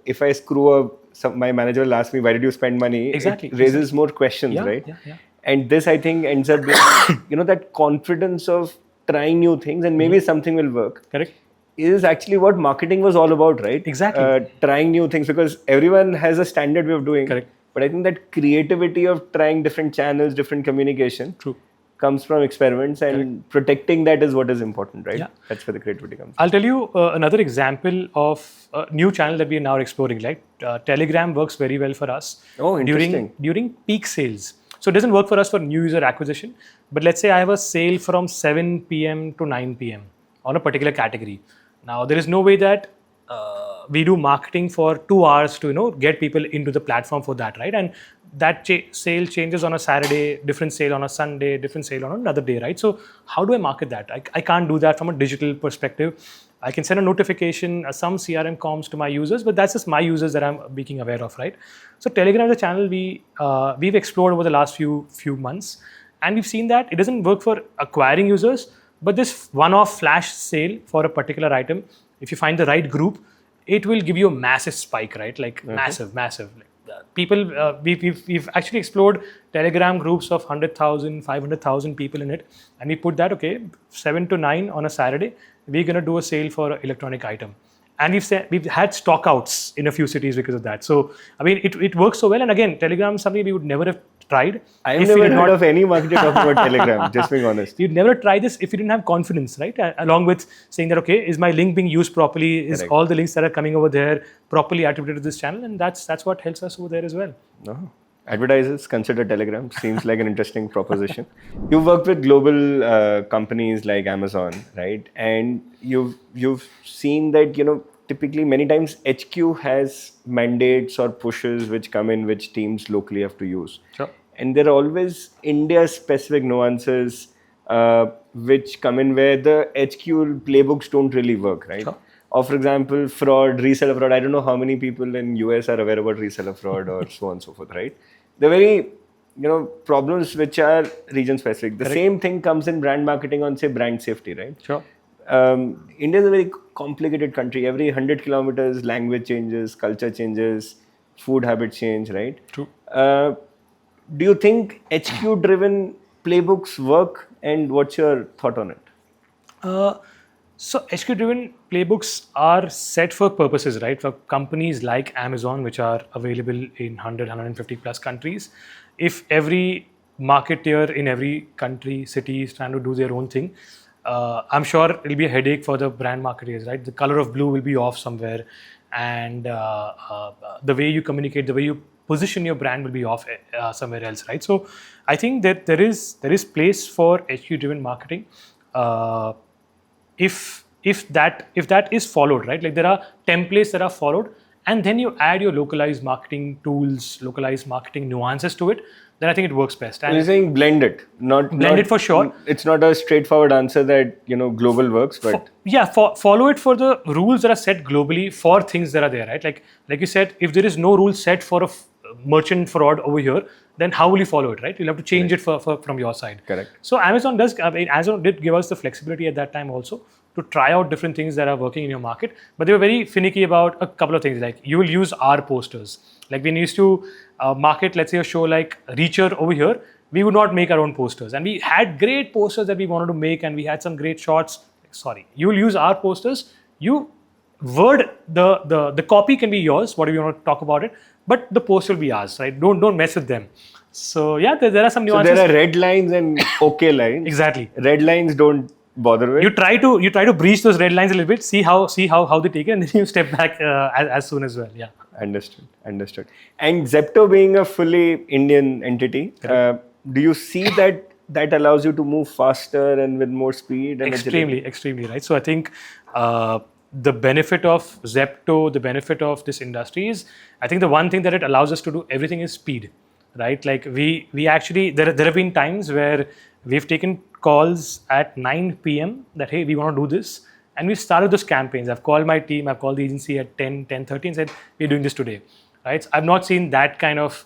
if I screw up, my manager will ask me, "Why did you spend money?" Exactly. It raises more questions, right? Yeah. And this, I think, ends up being, that confidence of trying new things and maybe something will work. Correct. Is actually what marketing was all about, right? Exactly. Trying new things, because everyone has a standard way of doing. Correct. But I think that creativity of trying different channels, different communication, True, comes from experiments, and protecting that is what is important, right? Yeah. That's where the creativity comes. I'll tell you another example of a new channel that we are now exploring. Like Telegram works very well for us. Oh, interesting. During peak sales. So it doesn't work for us for new user acquisition. But let's say I have a sale from 7 p.m. to 9 p.m. on a particular category. Now there is no way that we do marketing for 2 hours to get people into the platform for that, right? And that sale changes on a Saturday, different sale on a Sunday, different sale on another day, right? So how do I market that? I can't do that from a digital perspective. I can send a notification, some CRM comms to my users, but that's just my users that I'm being aware of, right? So Telegram is a channel we've explored over the last few months, and we've seen that it doesn't work for acquiring users, but this one-off flash sale for a particular item, if you find the right group, it will give you a massive spike, right? Like massive. Like, people, we've actually explored Telegram groups of 100,000, 500,000 people in it, and we put that 7 to 9 on a Saturday. We're gonna do a sale for an electronic item, and we've had stockouts in a few cities because of that. So I mean, it works so well. And again, Telegram is something we would never have tried. I've never heard of any marketer talking about Telegram, just being honest. You'd never try this if you didn't have confidence, right? Along with saying that, is my link being used properly? Is all the links that are coming over there properly attributed to this channel? And that's what helps us over there as well. No. Advertisers consider Telegram. Seems like an interesting proposition. You've worked with global companies like Amazon, right? And you've seen that, typically many times HQ has mandates or pushes which come in which teams locally have to use. Sure. And there are always India-specific nuances which come in where the HQ playbooks don't really work, right? Sure. Or for example, fraud, reseller fraud. I don't know how many people in US are aware about reseller fraud or so on and so forth, right? They're very, problems which are region-specific. The same thing comes in brand marketing on, say, brand safety, right? Sure. India is a very complicated country. Every 100 kilometers, language changes, culture changes, food habits change, right? True. Do you think HQ-driven playbooks work, and what's your thought on it? So HQ-driven playbooks are set for purposes, right? For companies like Amazon, which are available in 100, 150 plus countries. If every marketeer in every country, city is trying to do their own thing, I'm sure it'll be a headache for the brand marketers, right? The color of blue will be off somewhere, and the way you communicate, the way you position your brand will be off somewhere else, right? So I think that there is place for HQ-driven marketing. If that is followed, right? Like there are templates that are followed, and then you add your localized marketing tools, localized marketing nuances to it, then I think it works best. And you're saying blend it, not it for sure. It's not a straightforward answer that global works, but follow it for the rules that are set globally for things that are there, right? Like you said, if there is no rule set for a merchant fraud over here, then how will you follow it, right? You'll have to change it from your side. Correct. So Amazon did give us the flexibility at that time also to try out different things that are working in your market, but they were very finicky about a couple of things. Like you will use our posters. Like we used to market, let's say a show like Reacher over here, we would not make our own posters, and we had great posters that we wanted to make, and we had some great shots. Sorry, you will use our posters. You word the copy can be yours, whatever you want to talk about it, but the post will be ours, right? Don't mess with them. So yeah, there are some nuances. So there are red lines and okay lines. Exactly. Red lines don't bother with. You try to breach those red lines a little bit, see how they take it, and then you step back as soon as well. Yeah. Understood. And Zepto being a fully Indian entity, do you see that allows you to move faster and with more speed? And extremely, right? So I think the benefit of Zepto, the benefit of this industry is, I think the one thing that it allows us to do everything is speed, right? Like we actually, there have been times where we've taken calls at 9 p.m. that, hey, we want to do this. And we started those campaigns. I've called my team, I've called the agency at 10:30 and said, we're doing this today, right? So I've not seen that kind of,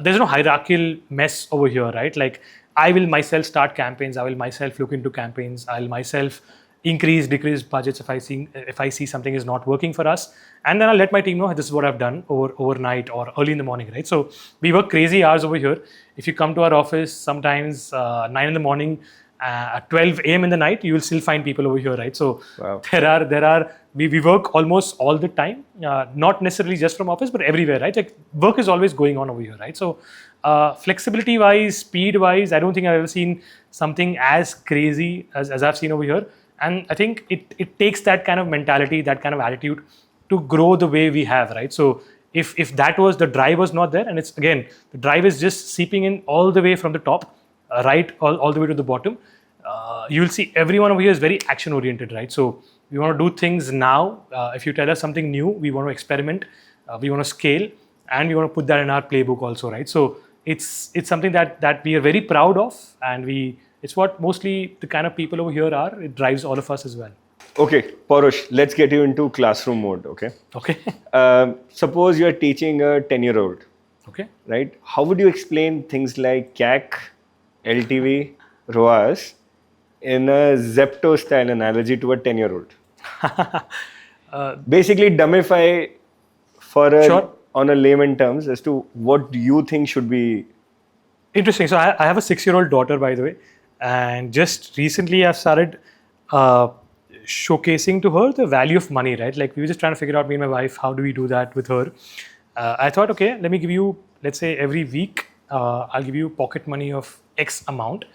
there's no hierarchical mess over here, right? Like I will myself start campaigns, I will myself look into campaigns, I'll myself increase, decrease budgets if I see something is not working for us. And then I'll let my team know this is what I've done overnight or early in the morning, right? So we work crazy hours over here. If you come to our office, sometimes 9 in the morning, at 12 a.m. in the night, you will still find people over here, right? So Wow. we work almost all the time, not necessarily just from office, but everywhere, right? Like work is always going on over here, right? So flexibility wise, speed wise, I don't think I've ever seen something as crazy as I've seen over here. And I think it takes that kind of mentality, that kind of attitude to grow the way we have, right? So if that was the drive was not there, and it's again, the drive is just seeping in all the way from the top, right, all the way to the bottom, you'll see everyone over here is very action oriented, right? So we want to do things now. If you tell us something new, we want to experiment, we want to scale, and we want to put that in our playbook also, right? So it's something that we are very proud of, and it's what mostly the kind of people over here are. It drives all of us as well. Okay, Pawrush, let's get you into classroom mode, okay? Okay. Suppose you're teaching a 10-year-old, Okay. right? How would you explain things like CAC, LTV, ROAS in a Zepto style analogy to a 10-year-old? Basically, dumbify Sure. on a layman terms as to what do you think should be. Interesting. So I have a 6-year-old daughter, by the way, and just recently I've started showcasing to her the value of money, right? Like we were just trying to figure out, me and my wife, how do we do that with her? I thought, okay, let me give you, let's say every week, I'll give you pocket money of X amount,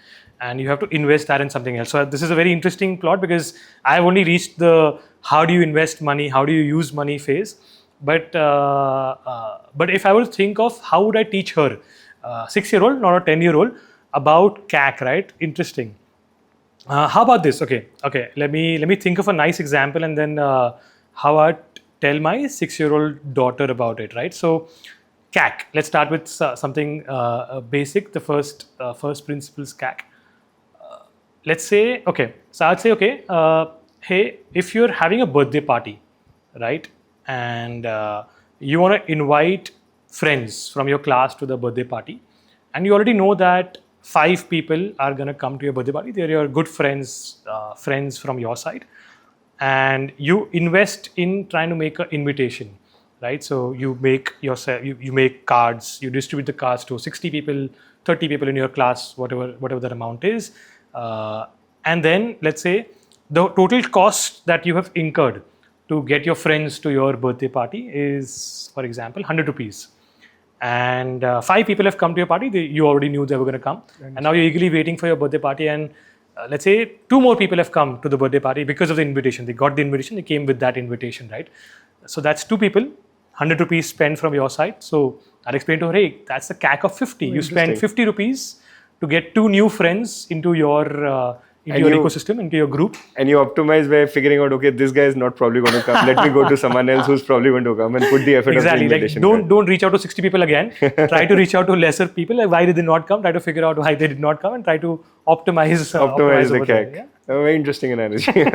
and you have to invest that in something else. So this is a very interesting plot because I've only reached the how do you invest money, how do you use money phase. But if I were to think of how would I teach her, 6-year-old, not a 10-year-old, about CAC, right? Interesting. How about this? Okay. Let me think of a nice example, and then how I tell my 6-year-old daughter about it, right? So CAC. Let's start with something basic. The first principles CAC. Let's say, okay. So I'd say, okay, hey, if you're having a birthday party, right, and you want to invite friends from your class to the birthday party, and you already know that 5 people are going to come to your birthday party. They're your good friends, friends from your side, and you invest in trying to make an invitation, right? So you make yourself, you make cards, you distribute the cards to 60 people, 30 people in your class, whatever that amount is, and then let's say the total cost that you have incurred to get your friends to your birthday party is, for example, 100 rupees. And 5 people have come to your party. You already knew they were going to come, and now you're eagerly waiting for your birthday party. And let's say 2 more people have come to the birthday party because of the invitation. They got the invitation. They came with that invitation, right? So that's 2 people, 100 rupees spent from your side. So I'll explain to her, hey, that's the CAC of 50. You spend 50 rupees to get 2 new friends into your ecosystem, into your group. And you optimize by figuring out, okay, this guy is not probably going to come. Let me go to someone else who's probably going to come, and put the effort Exactly. of the Like invitation. don't reach out to 60 people again. Try to reach out to lesser people. Like why did they not come? Try to figure out why they did not come, and try to optimize the over CAC. there, yeah? A very interesting analogy.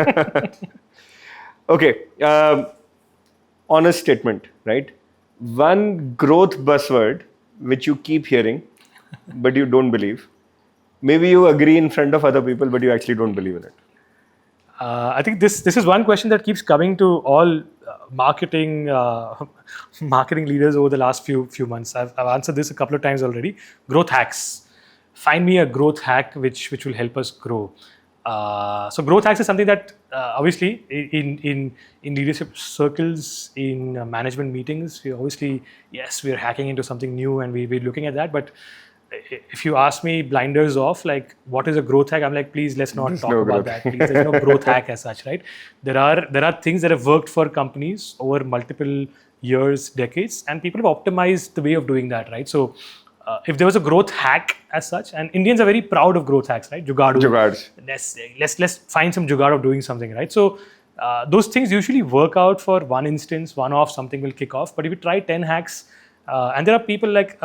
Okay. Honest statement, right? One growth buzzword which you keep hearing, but you don't believe. Maybe you agree in front of other people, but you actually don't believe in it. I think this is one question that keeps coming to all marketing leaders over the last few months. I've answered this a couple of times already. Growth hacks. Find me a growth hack which will help us grow. So growth hacks is something that obviously in leadership circles, in management meetings, we're hacking into something new, and we're looking at that. But if you ask me blinders off, like what is a growth hack, I'm like, please let's not talk about that. Please, there's no growth hack as such, right? There are things that have worked for companies over multiple years, decades, and people have optimized the way of doing that, right? So if there was a growth hack as such, and Indians are very proud of growth hacks, right? Jugaads. Let's find some jugaad of doing something, right? So those things usually work out for one instance, one-off, something will kick off. But if you try 10 hacks, and there are people like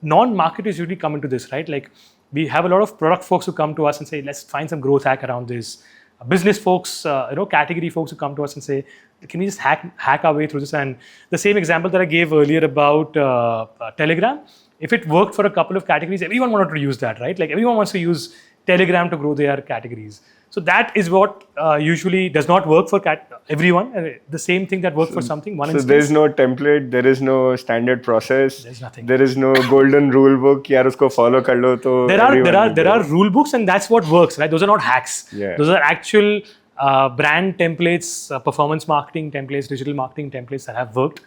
non-marketers usually come into this, right? Like we have a lot of product folks who come to us and say, let's find some growth hack around this. Business folks, category folks who come to us and say, can we just hack our way through this? And the same example that I gave earlier about Telegram, if it worked for a couple of categories, everyone wanted to use that, right? Like everyone wants to use Telegram to grow their categories. So that is what usually does not work for everyone. The same thing that worked for something. One instance. There is no template, there is no standard process. There's nothing. There is no golden rule book. Yaar usko follow kar lo to there are rule books, and that's what works, right? Those are not hacks. Yeah. Those are actual brand templates, performance marketing templates, digital marketing templates that have worked.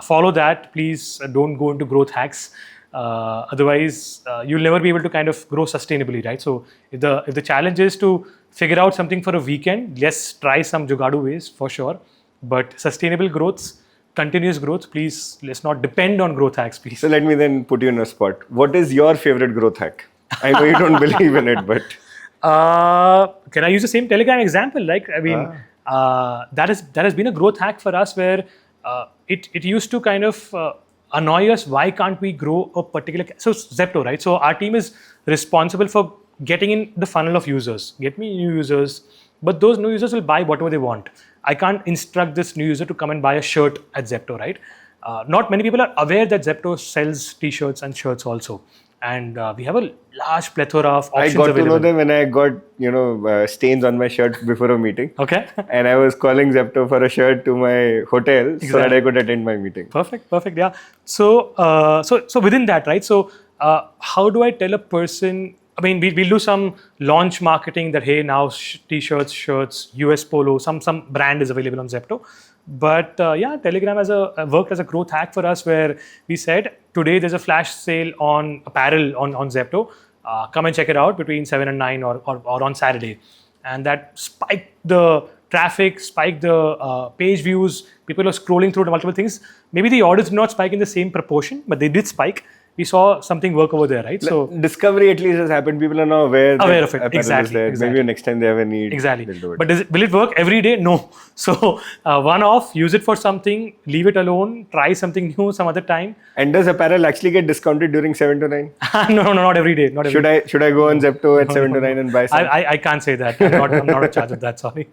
Follow that. Please don't go into growth hacks. Otherwise, you'll never be able to kind of grow sustainably, right? So if the challenge is to figure out something for a weekend, yes, try some jugadu ways for sure. But sustainable growth, continuous growth, please, let's not depend on growth hacks, please. So let me then put you in a spot. What is your favorite growth hack? I know you don't believe in it, but... Can I use the same Telegram example? Like, I mean, that has been a growth hack for us where it used to kind of annoy us. Why can't we grow a particular... So Zepto, right? So our team is responsible for getting in the funnel of users. Get me new users, but those new users will buy whatever they want. I can't instruct this new user to come and buy a shirt at Zepto, right? Not many people are aware that Zepto sells t-shirts and shirts also. And we have a large plethora of options available. I got to know them when I got, stains on my shirt before a meeting. Okay. And I was calling Zepto for a shirt to my hotel so that I could attend my meeting. Perfect. Yeah. So within that, right? So how do I tell a person, I mean, we'll do some launch marketing that, hey, now t-shirts, shirts, US Polo, some brand is available on Zepto. But Telegram worked as a growth hack for us where we said, today there's a flash sale on apparel on Zepto. Come and check it out between 7 and 9 or on Saturday. And that spiked the traffic, spiked the page views. People are scrolling through multiple things. Maybe the orders did not spike in the same proportion, but they did spike. We saw something work over there, right? So discovery at least has happened. People are now aware of it. Exactly. Maybe next time they have a need. Exactly. But will it work every day? No. So one off, use it for something, leave it alone, try something new some other time. And does apparel actually get discounted during 7 to 9? No, not every day. Not every day. Should I go on Zepto at 7 to 9 and buy something? I can't say that. I'm not in charge of that. Sorry.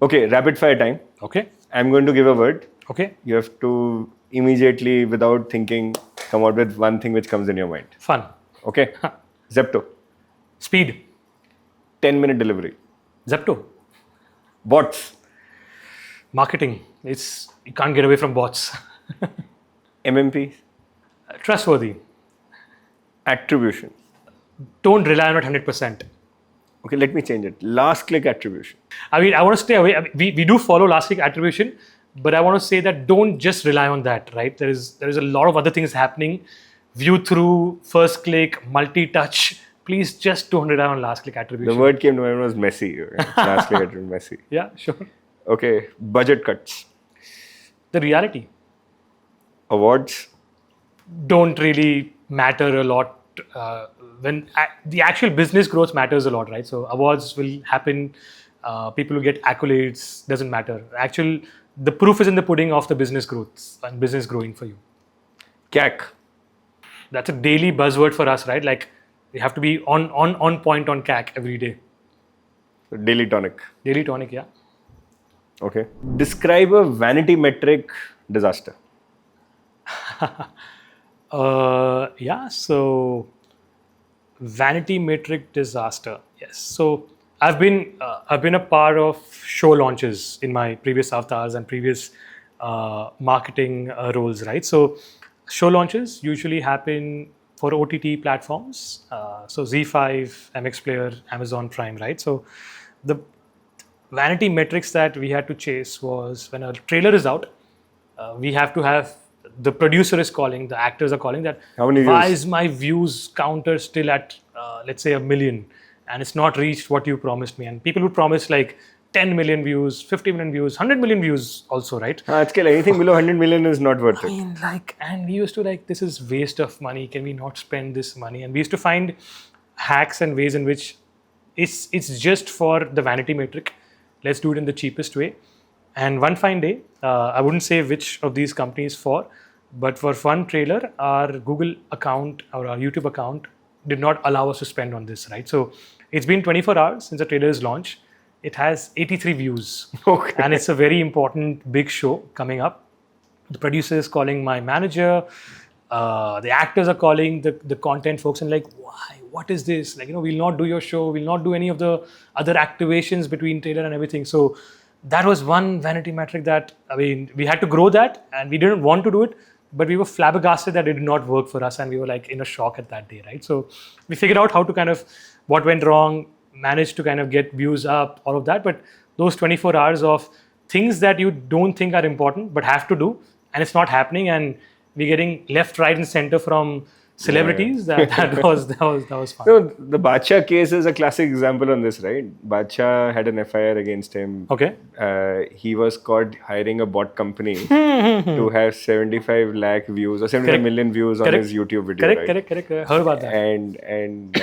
Okay, rapid fire time. Okay. I'm going to give a word. Okay. You have to immediately, without thinking, come out with one thing which comes in your mind. Fun. Okay. Zepto. Speed. 10-minute delivery. Zepto. Bots. Marketing. You can't get away from bots. MMP. Trustworthy. Attribution. Don't rely on it 100%. Okay, let me change it. Last click attribution. I mean, I want to stay away. I mean, we do follow last click attribution, but I want to say that don't just rely on that, right? There is a lot of other things happening. View through, first click, multi-touch. Please just don't rely on last click attribution. The word came to mind was messy. Last click attribution, messy. Yeah, sure. Okay, budget cuts. The reality. Awards. Don't really matter a lot. When the actual business growth matters a lot, right? So awards will happen. People will get accolades. Doesn't matter. The proof is in the pudding of the business growth and business growing for you. CAC. That's a daily buzzword for us, right? Like we have to be on point on CAC every day. Daily tonic. Daily tonic, yeah. Okay. Describe a vanity metric disaster. So vanity metric disaster. Yes. So I've been a part of show launches in my previous avatars and previous marketing roles, right? So show launches usually happen for OTT platforms. So Z5, MX Player, Amazon Prime, right? So the vanity metrics that we had to chase was when a trailer is out, we have to have the producer is calling, the actors are calling that, why is my views counter still at, let's say, 1 million and it's not reached what you promised me? And people would promise like 10 million views, 50 million views, 100 million views also, right? Anything below 100 million is not worth it. And we used to this is waste of money. Can we not spend this money? And we used to find hacks and ways in which it's just for the vanity metric. Let's do it in the cheapest way. And one fine day, I wouldn't say which of these companies for, but for one trailer, our Google account or our YouTube account did not allow us to spend on this, right? So it's been 24 hours since the trailer's launch. It has 83 views. Okay. And it's a very important big show coming up. The producer is calling my manager. The actors are calling the content folks and like, why? What is this? Like, we'll not do your show. We'll not do any of the other activations between trailer and everything. So that was one vanity metric that, we had to grow that and we didn't want to do it, but we were flabbergasted that it did not work for us and we were like in a shock at that day, right? So we figured out how to kind of, what went wrong, managed to kind of get views up, all of that. But those 24 hours of things that you don't think are important but have to do, and it's not happening, and we're getting left, right, and center from celebrities. That was fun. No, the Badshah case is a classic example on this, right? Badshah had an FIR against him. Okay. He was caught hiring a bot company to have 75 lakh views or 75 million views on his YouTube video. Correct. Heard about that. And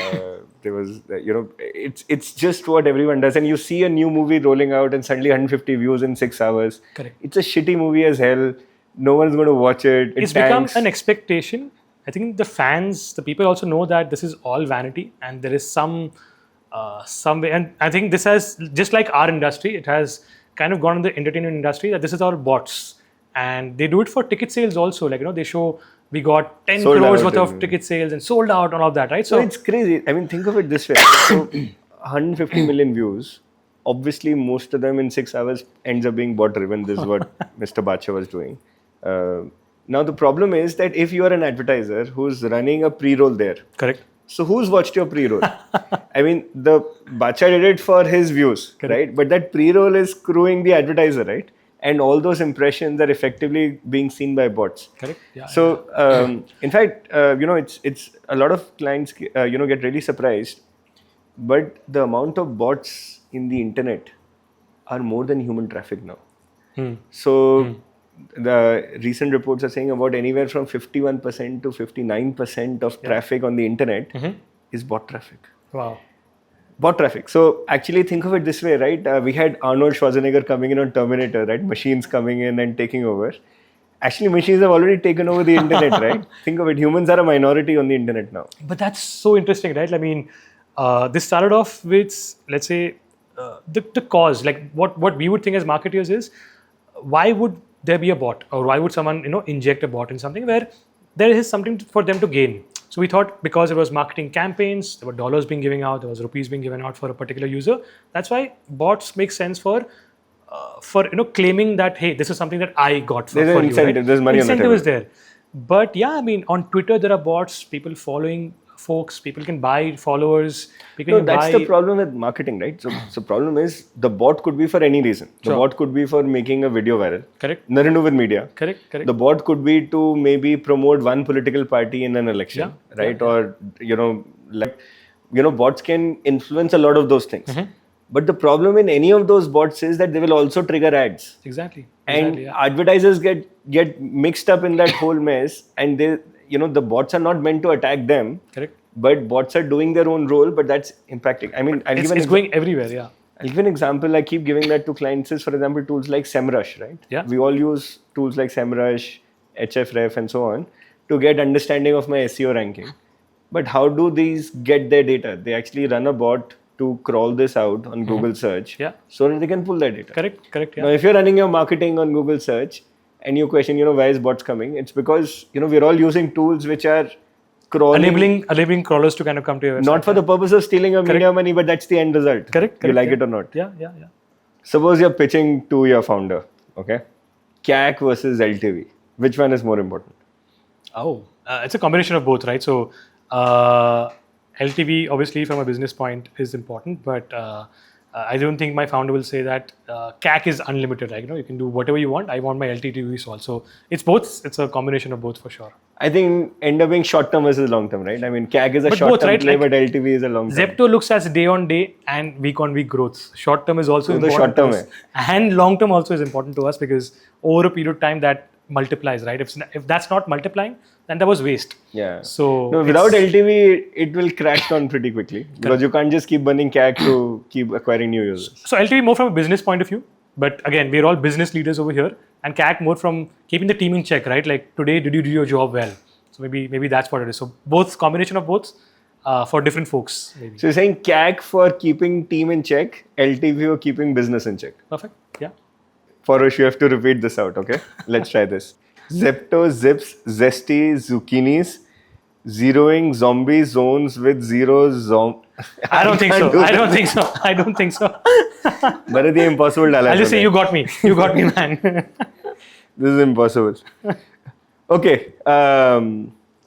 there was, it's just what everyone does. And you see a new movie rolling out and suddenly 150 views in 6 hours. Correct. It's a shitty movie as hell. No one's going to watch it. It's become an expectation. I think the fans, the people also know that this is all vanity and there is some way. And I think this has, just like our industry, it has kind of gone in the entertainment industry that this is all bots. And they do it for ticket sales also. Like, they show we got 10 crores worth of ticket sales and sold out and all of that, right? So it's crazy. Think of it this way. So 150 million views. Obviously, most of them in 6 hours ends up being bot driven. This is what Mr. Badshah was doing. Now, the problem is that if you are an advertiser who's running a pre-roll there. Correct. So who's watched your pre-roll? The Badshah did it for his views, right? But that pre-roll is screwing the advertiser, right? And all those impressions are effectively being seen by bots. Correct. Yeah. So, in fact, it's a lot of clients, get really surprised. But the amount of bots in the internet are more than human traffic now. So, the recent reports are saying about anywhere from 51% to 59% of traffic on the internet is bot traffic. Wow. Bot traffic. So actually think of it this way, right? We had Arnold Schwarzenegger coming in on Terminator, right? Machines coming in and taking over. Actually, machines have already taken over the internet, right? Think of it. Humans are a minority on the internet now. But that's so interesting, right? This started off with, let's say, the cause. Like what we would think as marketers is, why would there be a bot, or why would someone inject a bot in something where there is something for them to gain? So we thought because it was marketing campaigns, there were dollars being given out, there was rupees being given out for a particular user. That's why bots make sense for claiming that, hey, this is something that I got for an incentive, you, right? There's money incentive on the table. Is there. But yeah, on Twitter there are bots, people following folks, people can buy followers. That's the problem with marketing, right? So problem is the bot could be for any reason. The bot could be for making a video viral. Correct. Nothing to do with media. Correct. The bot could be to maybe promote one political party in an election, right? Or bots can influence a lot of those things. But the problem in any of those bots is that they will also trigger ads. Exactly. And advertisers get mixed up in that whole mess, and they, the bots are not meant to attack them. Correct. But bots are doing their own role, but that's impacting. It's going everywhere, yeah. I'll give an example. I keep giving that to clients. Is, for example, tools like SEMrush, right? Yeah. We all use tools like SEMrush, HFref, and so on to get understanding of my SEO ranking. But how do these get their data? They actually run a bot to crawl this out on Google search, so that they can pull that data. Correct. Yeah. Now, if you're running your marketing on Google search and you question, why is bots coming? It's because we're all using tools which are crawling, enabling crawlers to kind of come to your website. Not for the purpose of stealing your media money, but that's the end result. Correct. You like it or not? Yeah. Suppose you're pitching to your founder, okay? CAC versus LTV. Which one is more important? It's a combination of both, right? So LTV, obviously, from a business point, is important, but I don't think my founder will say that CAC is unlimited. Like, you can do whatever you want. I want my LTV solved. So it's both. It's a combination of both for sure. I think end up being short term versus long term, right? CAC is a short term play, but LTV is a long term. Zepto looks as day on day and week on week growth. Short term is also important. Short term and long term also is important to us, because over a period of time that multiplies, right? If that's not multiplying, then that was waste. Yeah. So without LTV, it will crash down pretty quickly, because you can't just keep burning CAC to keep acquiring new users. So LTV more from a business point of view, but again, we're all business leaders over here, and CAC more from keeping the team in check, right? Like, today, did you do your job well? So maybe that's what it is. So both, combination of both. for different folks. Maybe. So you're saying CAC for keeping team in check, LTV for keeping business in check. Perfect. Yeah. Pawrush, you have to repeat this out, okay? Let's try this. Zepto, zips, zesty, zucchinis, zeroing zombie zones with zero I don't think so. I don't think so. I don't think so. Bharat, ye impossible dala. I'll just say you got me. You got me, man. This is impossible. Okay.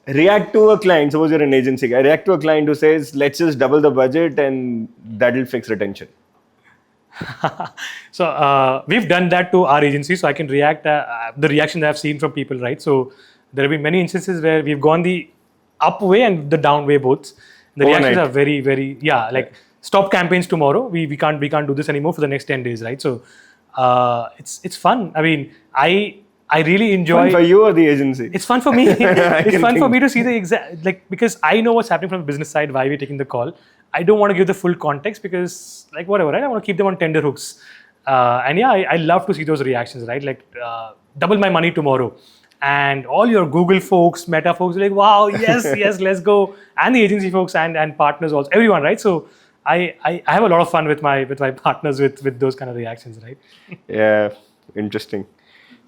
React to a client. Suppose you're an agency guy. React to a client who says, let's just double the budget and that'll fix retention. So we've done that to our agency. So I can react the reaction that I've seen from people, right? So there have been many instances where we've gone the up way and the down way both. The reactions are very, very, like stop campaigns tomorrow. We can't do this anymore for the next 10 days, right? So it's fun. I mean, I really enjoy. Fun for you or the agency? It's fun for me. It's fun for me to see the exact, like, because I know what's happening from the business side, why we're taking the call. I don't want to give the full context because, like, whatever, right? I want to keep them on tender hooks. And I love to see those reactions, right? Like, double my money tomorrow. And all your Google folks, Meta folks are like, wow, yes, yes, let's go. And the agency folks and partners also, everyone, right? So I have a lot of fun with my partners with those kind of reactions, right? Yeah, interesting.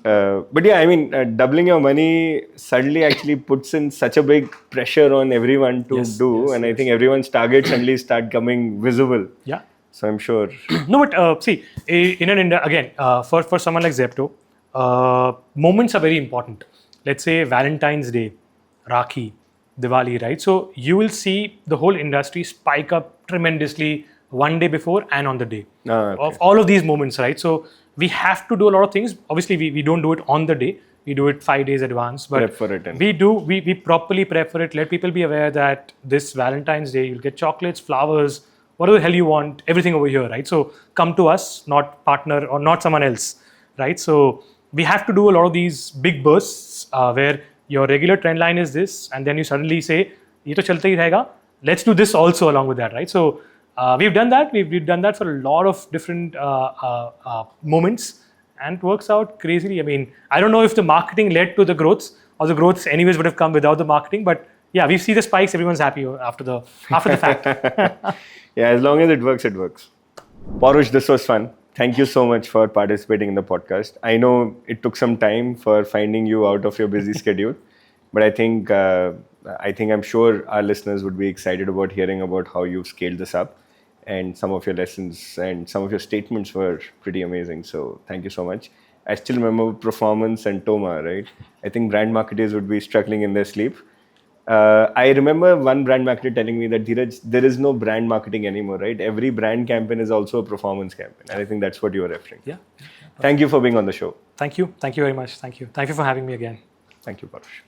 But yeah, I mean, doubling your money suddenly actually puts in such a big pressure on everyone to do. And I think everyone's targets suddenly start coming visible. Yeah. So I'm sure. No, but see, again, for someone like Zepto, moments are very important. Let's say Valentine's Day, Rakhi, Diwali, right? So you will see the whole industry spike up tremendously one day before and on the day of all of these moments, right? So we have to do a lot of things. Obviously, we don't do it on the day. We do it 5 days advance. But prep for it. We properly prep for it. Let people be aware that this Valentine's Day, you'll get chocolates, flowers, whatever the hell you want, everything over here, right? So come to us, not partner or not someone else, right? So we have to do a lot of these big bursts where your regular trend line is this, and then you suddenly say, "Ye to chalte hi rahega. Let's do this also along with that," right? So we've done that. We've done that for a lot of different moments, and it works out crazily. I mean, I don't know if the marketing led to the growths, or the growths anyways would have come without the marketing, but yeah, we see the spikes. Everyone's happy after the fact. Yeah, as long as it works, it works. Pawrush, this was fun. Thank you so much for participating in the podcast. I know it took some time for finding you out of your busy schedule, but I think I'm sure our listeners would be excited about hearing about how you've scaled this up, and some of your lessons and some of your statements were pretty amazing. So thank you so much. I still remember performance and Toma, right? I think brand marketers would be struggling in their sleep. I remember one brand marketer telling me that, Dhiraj, there is no brand marketing anymore, right? Every brand campaign is also a performance campaign. And I think that's what you were referring to. Yeah. Thank you for being on the show. Thank you. Thank you very much. Thank you. Thank you for having me again. Thank you, Pawrush.